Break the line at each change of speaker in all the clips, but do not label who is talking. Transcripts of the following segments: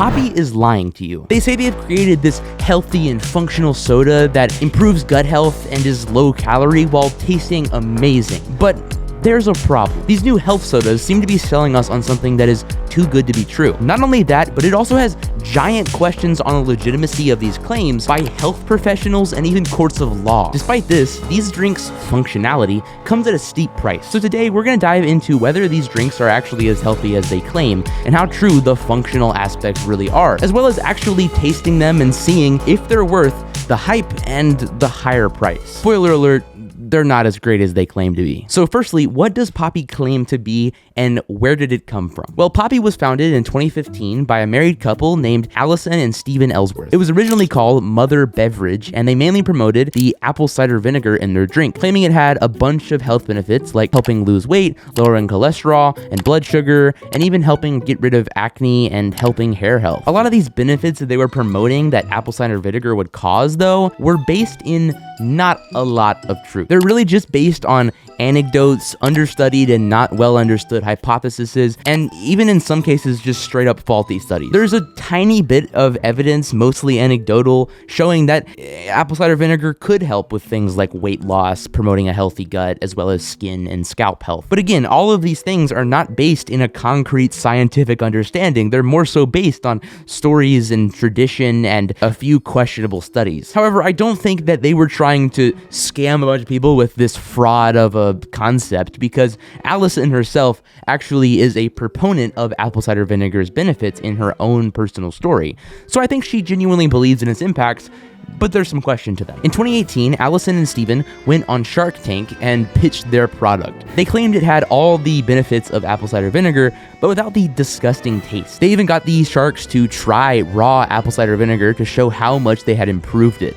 Poppi is lying to you. They say they have created this healthy and functional soda that improves gut health and is low calorie while tasting amazing. But there's a problem. These new health sodas seem to be selling us on something that is too good to be true. Not only that, but it also has giant questions on the legitimacy of these claims by health professionals and even courts of law. Despite this, these drinks' functionality comes at a steep price. So today, we're gonna dive into whether these drinks are actually as healthy as they claim and how true the functional aspects really are, as well as actually tasting them and seeing if they're worth the hype and the higher price. Spoiler alert, they're not as great as they claim to be. So firstly, what does Poppi claim to be and where did it come from? Well, Poppi was founded in 2015 by a married couple named Allison and Stephen Ellsworth. It was originally called Mother Beverage, and they mainly promoted the apple cider vinegar in their drink, claiming it had a bunch of health benefits like helping lose weight, lowering cholesterol and blood sugar, and even helping get rid of acne and helping hair health. A lot of these benefits that they were promoting that apple cider vinegar would cause, though, were based in not a lot of truth. They're really just based on anecdotes, understudied and not well understood hypotheses, and even in some cases just straight up faulty studies. There's a tiny bit of evidence, mostly anecdotal, showing that apple cider vinegar could help with things like weight loss, promoting a healthy gut, as well as skin and scalp health. But again, all of these things are not based in a concrete scientific understanding. They're more so based on stories and tradition and a few questionable studies. However, I don't think that they were trying to scam a bunch of people with this fraud of a concept, because Allison herself actually is a proponent of apple cider vinegar's benefits in her own personal story. So I think she genuinely believes in its impacts, but there's some question to them. In 2018, Allison and Stephen went on Shark Tank and pitched their product. They claimed it had all the benefits of apple cider vinegar, but without the disgusting taste. They even got these sharks to try raw apple cider vinegar to show how much they had improved it.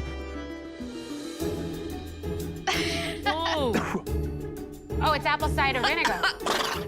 Oh, it's apple cider vinegar.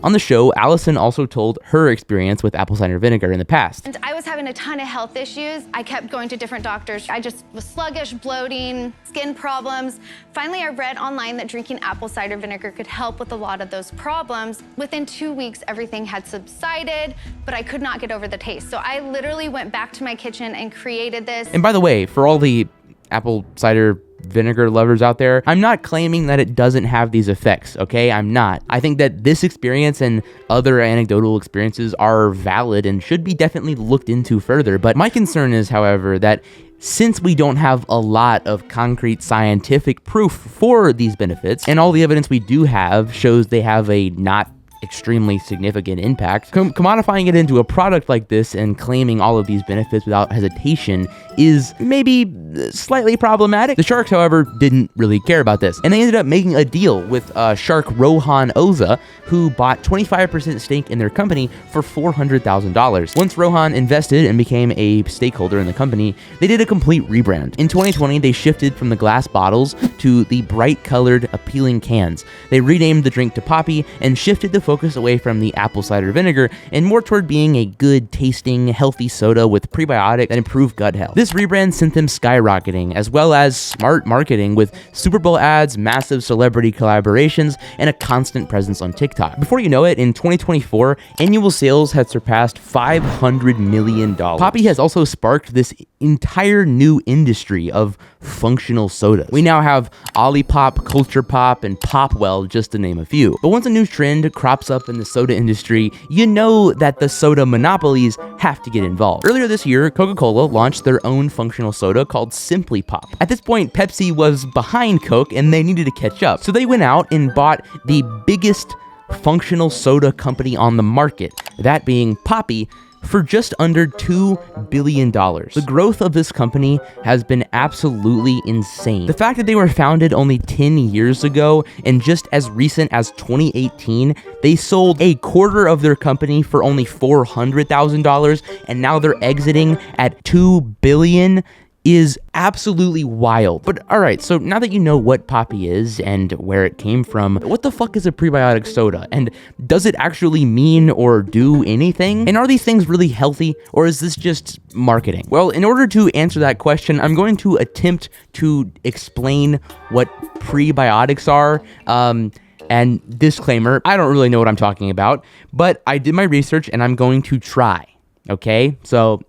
On the show, Allison also told her experience with apple cider vinegar in the past.
And I was having a ton of health issues. I kept going to different doctors. I just was sluggish, bloating, skin problems. Finally, I read online that drinking apple cider vinegar could help with a lot of those problems. Within 2 weeks, everything had subsided, but I could not get over the taste. So I literally went back to my kitchen and created this.
And by the way, for all the apple cider vinegar lovers out there, I'm not claiming that it doesn't have these effects, okay? I'm not. I think that this experience and other anecdotal experiences are valid and should be definitely looked into further. But my concern is, however, that since we don't have a lot of concrete scientific proof for these benefits, and all the evidence we do have shows they have a not extremely significant impact, commodifying it into a product like this and claiming all of these benefits without hesitation is maybe slightly problematic. The Sharks, however, didn't really care about this, and they ended up making a deal with shark Rohan Oza, who bought 25% stake in their company for $400,000. Once Rohan invested and became a stakeholder in the company, they did a complete rebrand. In 2020, they shifted from the glass bottles to the bright-colored, appealing cans. They renamed the drink to Poppi and shifted the focus away from the apple cider vinegar and more toward being a good tasting, healthy soda with prebiotics that improve gut health. This rebrand sent them skyrocketing, as well as smart marketing with Super Bowl ads, massive celebrity collaborations, and a constant presence on TikTok. Before you know it, in 2024, annual sales had surpassed $500 million. Poppi has also sparked this entire new industry of functional sodas. We now have Olipop, Culture Pop, and Popwell, just to name a few. But once a new trend crops up in the soda industry, you know that the soda monopolies have to get involved. Earlier this year, Coca-Cola launched their own functional soda called Simply Pop. At this point, Pepsi was behind Coke and they needed to catch up. So they went out and bought the biggest functional soda company on the market, that being Poppi, for just under $2 billion. The growth of this company has been absolutely insane. The fact that they were founded only 10 years ago, and just as recent as 2018, they sold a quarter of their company for only $400,000, and now they're exiting at $2 billion, is absolutely wild. But all right, so now that you know what Poppi is and where it came from, what the fuck is a prebiotic soda? And does it actually mean or do anything? And are these things really healthy, or is this just marketing? Well, in order to answer that question, I'm going to attempt to explain what prebiotics are. And disclaimer, I don't really know what I'm talking about, but I did my research and I'm going to try. Okay, so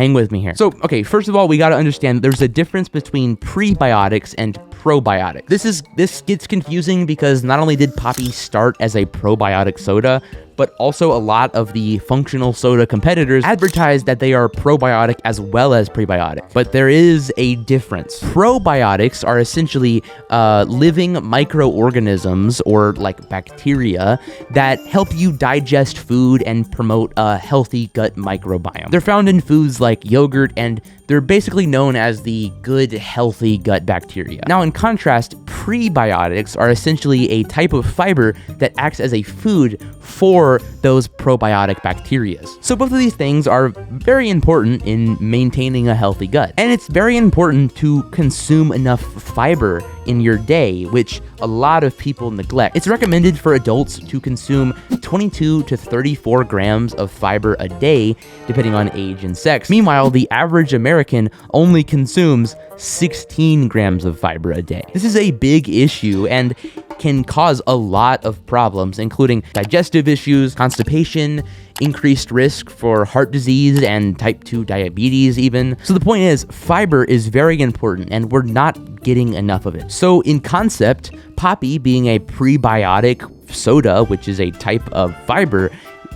Hang with me here. So, okay, first of all, we got to understand there's a difference between prebiotics and probiotics. This gets confusing because not only did Poppi start as a probiotic soda, but also a lot of the functional soda competitors advertise that they are probiotic as well as prebiotic. But there is a difference. Probiotics are essentially living microorganisms, or like bacteria, that help you digest food and promote a healthy gut microbiome. They're found in foods like yogurt, and they're basically known as the good, healthy gut bacteria. Now, in contrast, prebiotics are essentially a type of fiber that acts as a food for those probiotic bacteria. So both of these things are very important in maintaining a healthy gut. And it's very important to consume enough fiber in your day, which a lot of people neglect. It's recommended for adults to consume 22 to 34 grams of fiber a day, depending on age and sex. Meanwhile, the average American only consumes 16 grams of fiber a day. This is a big issue and can cause a lot of problems, including digestive issues, constipation, increased risk for heart disease and type 2 diabetes even. So the point is, fiber is very important and we're not getting enough of it. So in concept, Poppi, being a prebiotic soda, which is a type of fiber,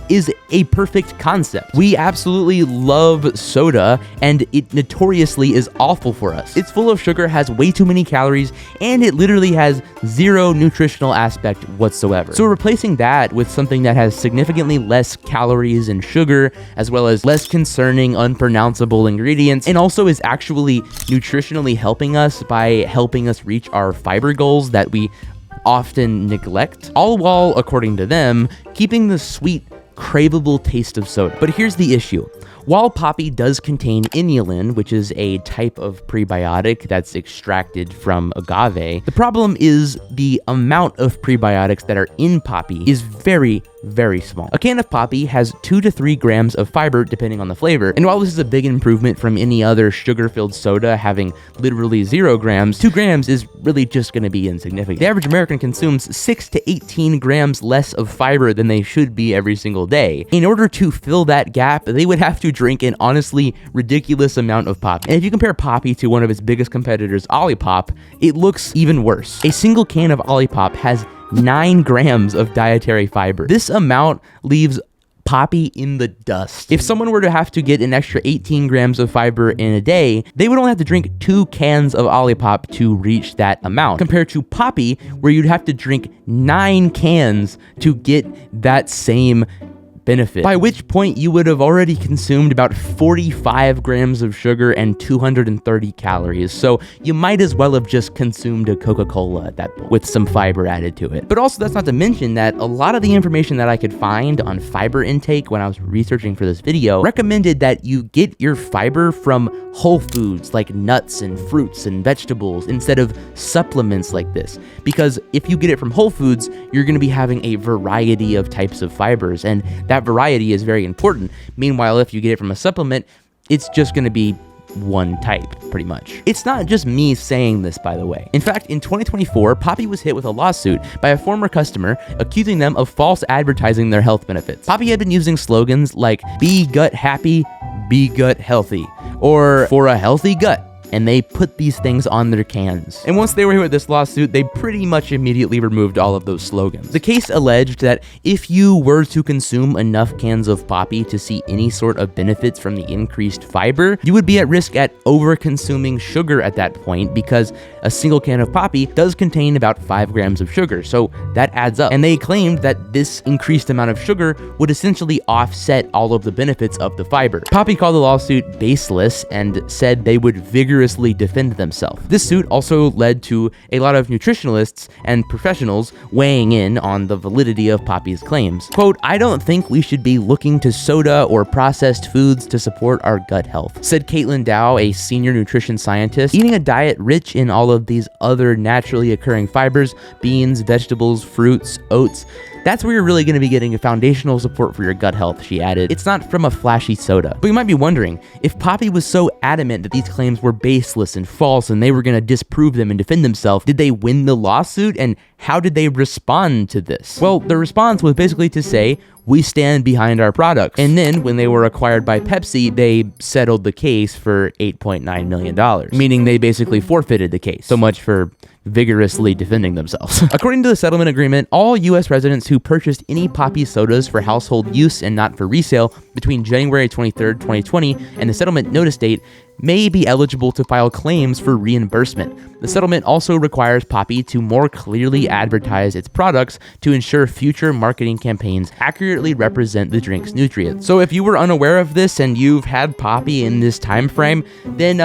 is a perfect concept. We absolutely love soda, and it notoriously is awful for us. It's full of sugar, has way too many calories, and it literally has zero nutritional aspect whatsoever. So replacing that with something that has significantly less calories and sugar, as well as less concerning, unpronounceable ingredients, and also is actually nutritionally helping us by helping us reach our fiber goals that we often neglect, all while, according to them, keeping the sweet, craveable taste of soda. But here's the issue. While Poppi does contain inulin, which is a type of prebiotic that's extracted from agave, the problem is the amount of prebiotics that are in Poppi is very, very small. A can of Poppi has 2 to 3 grams of fiber depending on the flavor, and while this is a big improvement from any other sugar-filled soda having literally 0 grams, 2 grams is really just going to be insignificant. The average American consumes 6 to 18 grams less of fiber than they should be every single day. In order to fill that gap, they would have to drink an honestly ridiculous amount of Poppi. And if you compare Poppi to one of its biggest competitors, Olipop, it looks even worse. A single can of Olipop has 9 grams of dietary fiber. This amount leaves Poppi in the dust. If someone were to have to get an extra 18 grams of fiber in a day, they would only have to drink 2 cans of Olipop to reach that amount, compared to Poppi, where you'd have to drink 9 cans to get that same benefit, by which point you would have already consumed about 45 grams of sugar and 230 calories, so you might as well have just consumed a Coca-Cola at that point, with some fiber added to it. But also, that's not to mention that a lot of the information that I could find on fiber intake when I was researching for this video recommended that you get your fiber from whole foods like nuts and fruits and vegetables instead of supplements like this, because if you get it from whole foods, you're going to be having a variety of types of fibers, and that variety is very important. Meanwhile, if you get it from a supplement, it's just going to be one type, pretty much. It's not just me saying this, by the way. In fact, in 2024, Poppi was hit with a lawsuit by a former customer accusing them of false advertising their health benefits. Poppi had been using slogans like "Be gut happy, be gut healthy," or "For a healthy gut," and they put these things on their cans. And once they were hit with this lawsuit, they pretty much immediately removed all of those slogans. The case alleged that if you were to consume enough cans of Poppi to see any sort of benefits from the increased fiber, you would be at risk at over-consuming sugar at that point, because a single can of Poppi does contain about 5 grams of sugar, so that adds up. And they claimed that this increased amount of sugar would essentially offset all of the benefits of the fiber. Poppi called the lawsuit baseless and said they would vigorously defend themselves. This suit also led to a lot of nutritionalists and professionals weighing in on the validity of Poppi's claims. Quote, "I don't think we should be looking to soda or processed foods to support our gut health," said Caitlin Dow, a senior nutrition scientist. "Eating a diet rich in all of these other naturally occurring fibers, beans, vegetables, fruits, oats, that's where you're really going to be getting a foundational support for your gut health," she added. "It's not from a flashy soda." But you might be wondering, if Poppi was so adamant that these claims were baseless and false and they were going to disprove them and defend themselves, did they win the lawsuit, and how did they respond to this? Well, the response was basically to say, we stand behind our products. And then when they were acquired by Pepsi, they settled the case for $8.9 million, meaning they basically forfeited the case. So much for vigorously defending themselves. According to the settlement agreement, all U.S. residents who purchased any Poppi sodas for household use and not for resale between January 23rd, 2020 and the settlement notice date may be eligible to file claims for reimbursement. The settlement also requires Poppi to more clearly advertise its products to ensure future marketing campaigns accurately represent the drink's nutrients. So if you were unaware of this and you've had Poppi in this time frame, then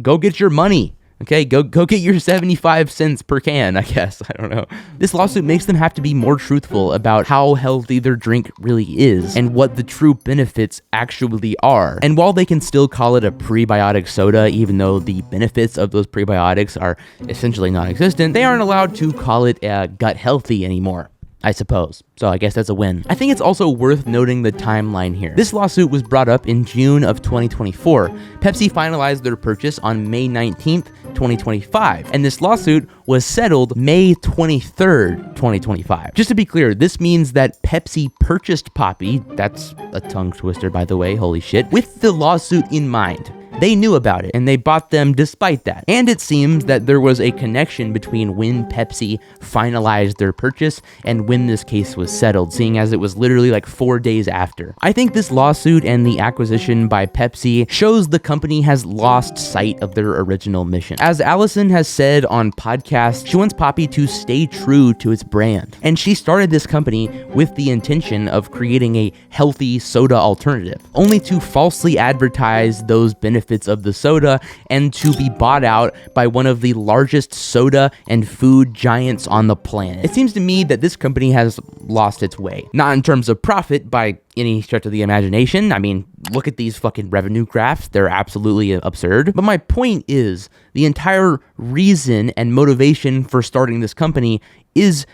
go get your money. Okay, go get your 75 cents per can, I guess. I don't know. This lawsuit makes them have to be more truthful about how healthy their drink really is and what the true benefits actually are. And while they can still call it a prebiotic soda, even though the benefits of those prebiotics are essentially non-existent, they aren't allowed to call it gut healthy anymore, I suppose. So I guess that's a win. I think it's also worth noting the timeline here. This lawsuit was brought up in June of 2024. Pepsi finalized their purchase on May 19th, 2025, and this lawsuit was settled May 23rd, 2025. Just to be clear, this means that Pepsi purchased Poppi, that's a tongue twister by the way, holy shit, with the lawsuit in mind. They knew about it, and they bought them despite that. And it seems that there was a connection between when Pepsi finalized their purchase and when this case was settled, seeing as it was literally like 4 days after. I think this lawsuit and the acquisition by Pepsi shows the company has lost sight of their original mission. As Allison has said on podcasts, she wants Poppi to stay true to its brand. And she started this company with the intention of creating a healthy soda alternative, only to falsely advertise those benefits of the soda and to be bought out by one of the largest soda and food giants on the planet. It seems to me that this company has lost its way. Not in terms of profit by any stretch of the imagination. I mean, look at these fucking revenue graphs. They're absolutely absurd. But my point is, the entire reason and motivation for starting this company is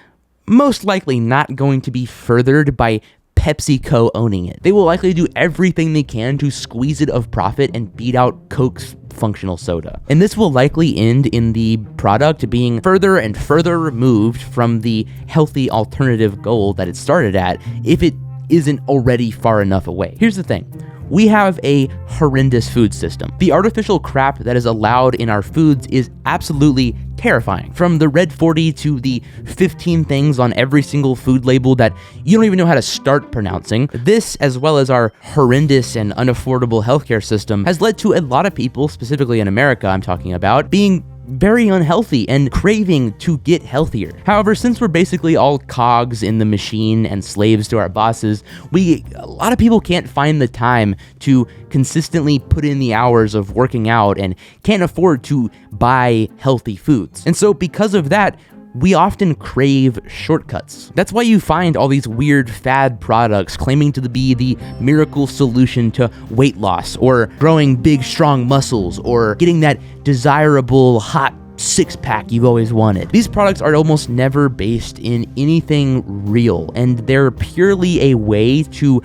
most likely not going to be furthered by PepsiCo owning it. They will likely do everything they can to squeeze it of profit and beat out Coke's functional soda. And this will likely end in the product being further and further removed from the healthy alternative goal that it started at, if it isn't already far enough away. Here's the thing. We have a horrendous food system. The artificial crap that is allowed in our foods is absolutely terrifying. From the red 40 to the 15 things on every single food label that you don't even know how to start pronouncing. This, as well as our horrendous and unaffordable healthcare system, has led to a lot of people, specifically in America I'm talking about, being very unhealthy and craving to get healthier. However, since we're basically all cogs in the machine and slaves to our bosses, a lot of people can't find the time to consistently put in the hours of working out and can't afford to buy healthy foods. And so because of that, we often crave shortcuts. That's why you find all these weird fad products claiming to be the miracle solution to weight loss, or growing big, strong muscles, or getting that desirable, hot six-pack you've always wanted. These products are almost never based in anything real, and they're purely a way to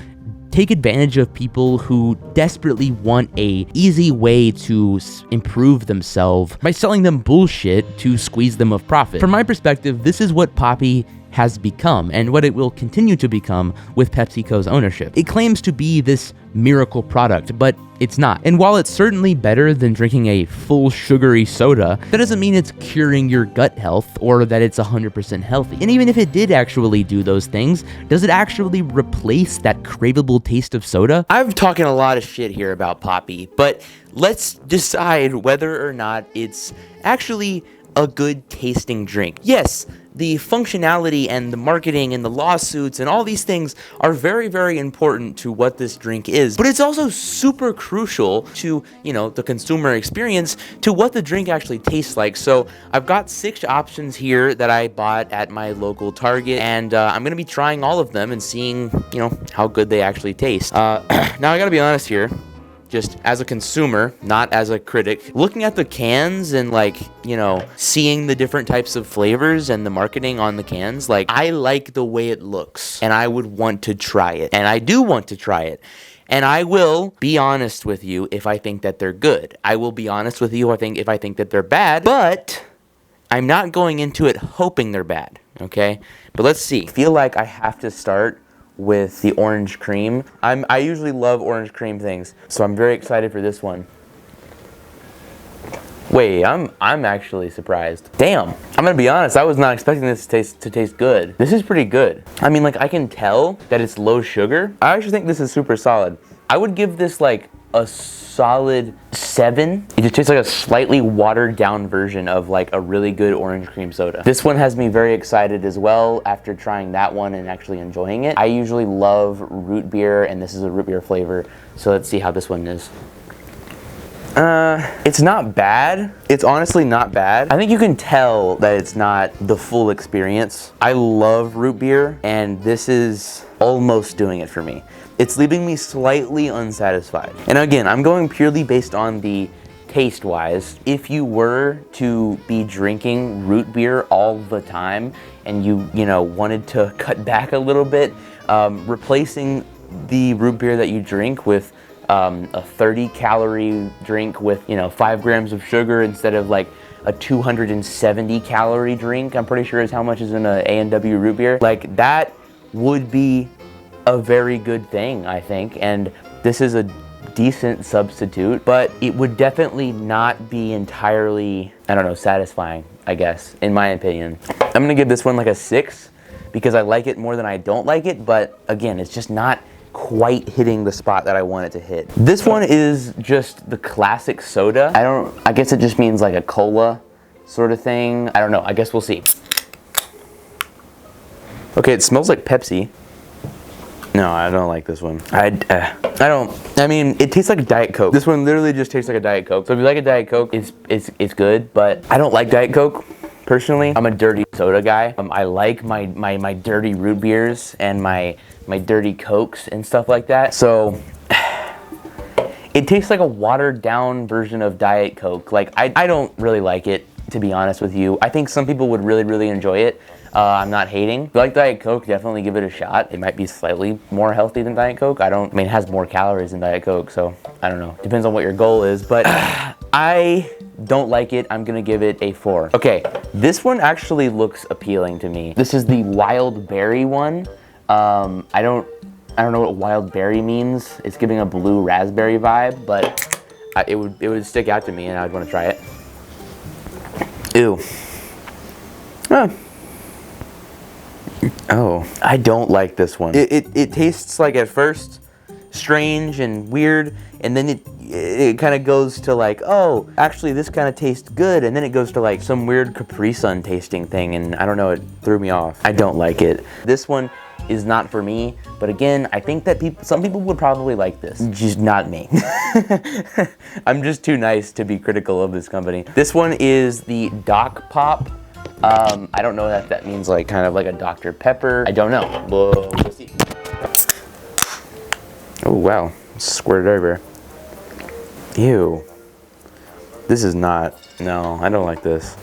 take advantage of people who desperately want a easy way to improve themselves by selling them bullshit to squeeze them of profit. From my perspective, this is what Poppi has become and what it will continue to become with PepsiCo's ownership. It claims to be this miracle product, but it's not. And while it's certainly better than drinking a full sugary soda, that doesn't mean it's curing your gut health or that it's 100% healthy. And even if it did actually do those things, does it actually replace that craveable taste of soda? I'm talking a lot of shit here about Poppi, but let's decide whether or not it's actually a good tasting drink. Yes, the functionality and the marketing and the lawsuits and all these things are very, very important to what this drink is, but it's also super crucial to, the consumer experience, to what the drink actually tastes like. So I've got 6 options here that I bought at my local Target, and I'm gonna be trying all of them and seeing, how good they actually taste. Now I gotta be honest here, just as a consumer, not as a critic, looking at the cans and seeing the different types of flavors and the marketing on the cans, I like the way it looks and I would want to try it, and I do want to try it. And I will be honest with you if I think that they're good. I will be honest with you if I think that they're bad, but I'm not going into it hoping they're bad, okay? But let's see. I feel like I have to start with the orange cream. I usually love orange cream things, so I'm very excited for this one. Wait, I'm actually surprised. Damn, I'm gonna be honest, I was not expecting this to taste good. This is pretty good. I mean, like, I can tell that it's low sugar. I actually think this is super solid. I would give this like a solid 7. It just tastes like a slightly watered down version of like a really good orange cream soda. This one has me very excited as well after trying that one and actually enjoying it. I usually love root beer, and this is a root beer flavor, so let's see how this one is. It's not bad. It's honestly not bad. I think you can tell that it's not the full experience. I love root beer, and this is almost doing it for me. It's leaving me slightly unsatisfied. And again, I'm going purely based on the taste-wise. If you were to be drinking root beer all the time and you know, wanted to cut back a little bit, replacing the root beer that you drink with a 30-calorie drink with, 5 grams of sugar instead of like a 270-calorie drink, I'm pretty sure is how much is in a A&W root beer. Like, that would be a very good thing, I think, and this is a decent substitute, but it would definitely not be entirely, I don't know, satisfying, I guess, in my opinion. I'm gonna give this one like a 6 because I like it more than I don't like it, but again, it's just not quite hitting the spot that I want it to hit. This one is just the classic soda. I guess it just means like a cola sort of thing. I don't know, I guess we'll see. Okay, it smells like Pepsi. No, I don't like this one. I mean, it tastes like a Diet Coke. This one literally just tastes like a Diet Coke. So if you like a Diet Coke, it's good, but I don't like Diet Coke. Personally, I'm a dirty soda guy. I like my dirty root beers and my dirty Cokes and stuff like that. So it tastes like a watered down version of Diet Coke. Like, I don't really like it, to be honest with you. I think some people would really enjoy it. I'm not hating. If you like Diet Coke, definitely give it a shot. It might be slightly more healthy than Diet Coke. I mean, it has more calories than Diet Coke, so I don't know. Depends on what your goal is, but I don't like it. I'm gonna give it a 4. Okay, this one actually looks appealing to me. This is the wild berry one. I don't know what wild berry means. It's giving a blue raspberry vibe, but it would stick out to me, and I'd want to try it. Ew. Oh, I don't like this one. It tastes like, at first, strange and weird, and then it kind of goes to like, oh, actually this kind of tastes good, and then it goes to like some weird Capri Sun tasting thing, and I don't know, it threw me off. I don't like it. This one is not for me, but again, I think that some people would probably like this, just not me. I'm just too nice to be critical of this company. This one is the Doc Pop. I don't know if that means like kind of like a Dr. Pepper. I don't know. We'll see. Oh wow, squirted over. Ew. This is not, no, I don't like this.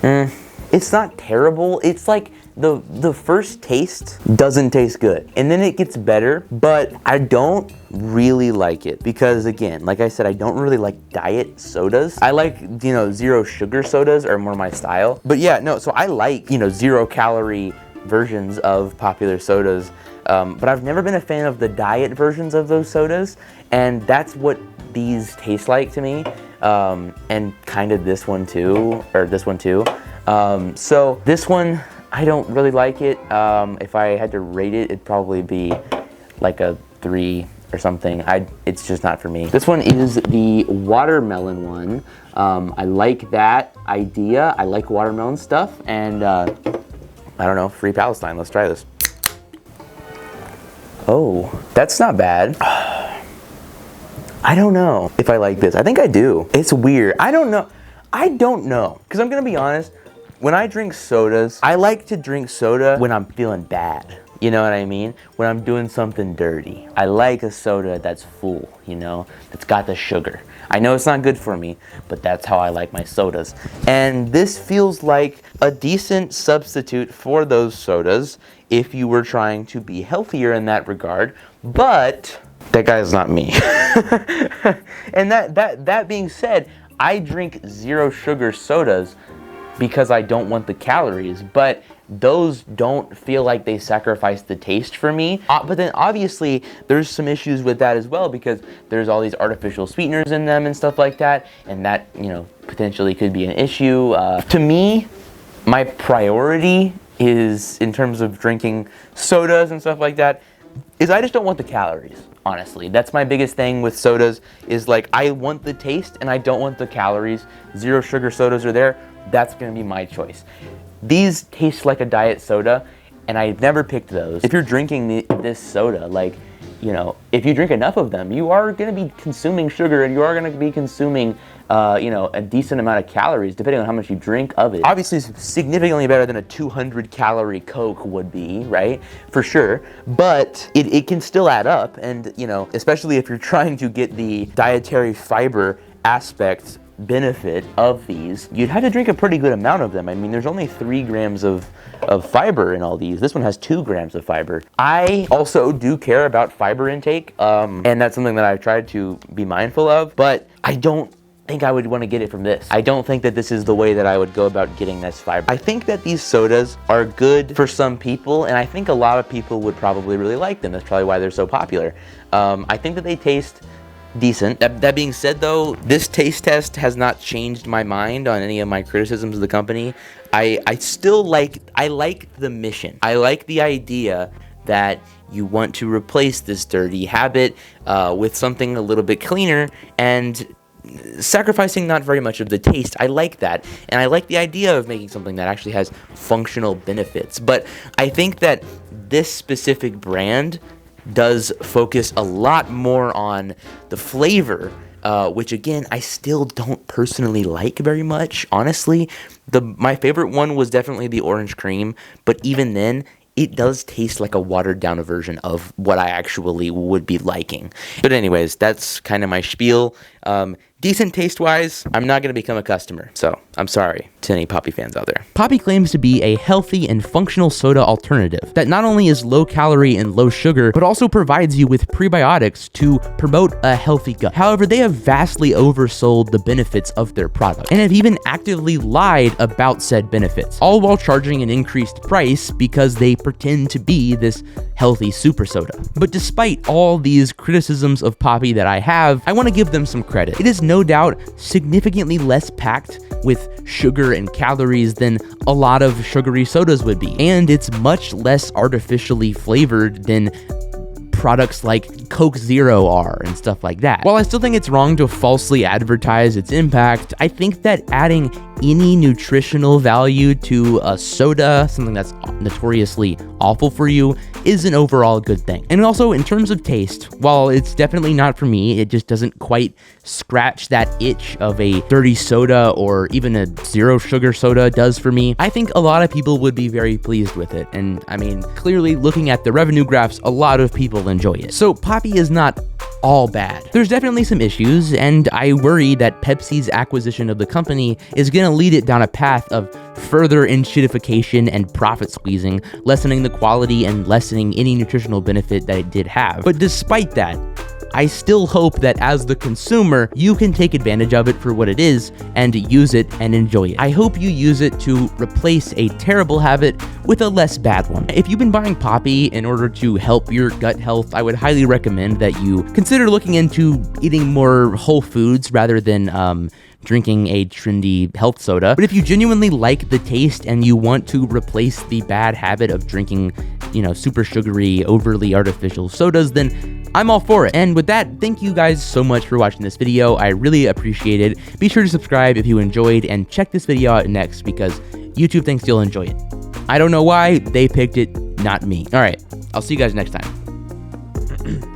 It's not terrible. It's like the first taste doesn't taste good, and then it gets better, but I don't really like it because, again, like I said, I don't really like diet sodas. I like, zero sugar sodas are more my style. But yeah, no, so I like, 0-calorie versions of popular sodas, but I've never been a fan of the diet versions of those sodas, and that's what these taste like to me, and kind of this one too. So this one, I don't really like it. If I had to rate it, it'd probably be like a 3 or something. It's just not for me. This one is the watermelon one. I like that idea. I like watermelon stuff, and I don't know, Free Palestine. Let's try this. Oh, that's not bad. I don't know if I like this. I think I do. It's weird. I don't know, because I'm gonna be honest, when I drink sodas, I like to drink soda when I'm feeling bad. You know what I mean? When I'm doing something dirty. I like a soda that's full, that's got the sugar. I know it's not good for me, but that's how I like my sodas. And this feels like a decent substitute for those sodas if you were trying to be healthier in that regard, but that guy's not me. And that being said, I drink 0 sugar sodas because I don't want the calories, but those don't feel like they sacrifice the taste for me. But then obviously there's some issues with that as well, because there's all these artificial sweeteners in them and stuff like that, and that, you know, potentially could be an issue. To me, my priority is, in terms of drinking sodas and stuff like that, is I just don't want the calories. Honestly, that's my biggest thing with sodas, is like, I want the taste and I don't want the calories. Zero sugar sodas are there. That's gonna be my choice. These taste like a diet soda, and I've never picked those. If you're drinking this soda, like, you know, if you drink enough of them, you are gonna be consuming sugar, and you are gonna be consuming, you know, a decent amount of calories, depending on how much you drink of it. Obviously, it's significantly better than a 200 calorie Coke would be, right? For sure, but it can still add up, and, you know, especially if you're trying to get the dietary fiber aspect benefit of these, you'd have to drink a pretty good amount of them. I mean, there's only 3 grams of fiber in all these. This one has 2 grams of fiber. I also do care about fiber intake, and that's something that I've tried to be mindful of, but I don't think I would want to get it from this. I don't think that this is the way that I would go about getting this fiber. I think that these sodas are good for some people, and I think a lot of people would probably really like them. That's probably why they're so popular. I think that they taste decent. That being said, though, this taste test has not changed my mind on any of my criticisms of the company. I still like the mission. I like the idea that you want to replace this dirty habit with something a little bit cleaner, and sacrificing not very much of the taste. I like that, and I like the idea of making something that actually has functional benefits. But I think that this specific brand does focus a lot more on the flavor, which again, I still don't personally like very much, honestly. My favorite one was definitely the orange cream, but even then, it does taste like a watered down version of what I actually would be liking. But anyways, that's kind of my spiel. Decent taste-wise, I'm not going to become a customer, so I'm sorry to any Poppi fans out there. Poppi claims to be a healthy and functional soda alternative that not only is low calorie and low sugar, but also provides you with prebiotics to promote a healthy gut. However, they have vastly oversold the benefits of their product, and have even actively lied about said benefits, all while charging an increased price because they pretend to be this healthy super soda. But despite all these criticisms of Poppi that I have, I want to give them some credit. It is no doubt significantly less packed with sugar and calories than a lot of sugary sodas would be, and it's much less artificially flavored than products like Coke Zero are and stuff like that. While I still think it's wrong to falsely advertise its impact, I think that adding any nutritional value to a soda, something that's notoriously awful for you, is an overall good thing. And also, in terms of taste, while it's definitely not for me, it just doesn't quite scratch that itch of a dirty soda or even a zero sugar soda does for me. I think a lot of people would be very pleased with it. And I mean, clearly looking at the revenue graphs, a lot of people enjoy it. So Poppi is not all bad. There's definitely some issues, and I worry that Pepsi's acquisition of the company is gonna lead it down a path of further enshittification and profit squeezing, lessening the quality and lessening any nutritional benefit that it did have. But despite that, I still hope that as the consumer, you can take advantage of it for what it is and use it and enjoy it. I hope you use it to replace a terrible habit with a less bad one. If you've been buying Poppi in order to help your gut health, I would highly recommend that you consider looking into eating more whole foods rather than drinking a trendy health soda. But if you genuinely like the taste and you want to replace the bad habit of drinking, super sugary, overly artificial sodas, then I'm all for it. And with that, thank you guys so much for watching this video. I really appreciate it. Be sure to subscribe if you enjoyed, and check this video out next because YouTube thinks you'll enjoy it. I don't know why, they picked it, not me. All right, I'll see you guys next time.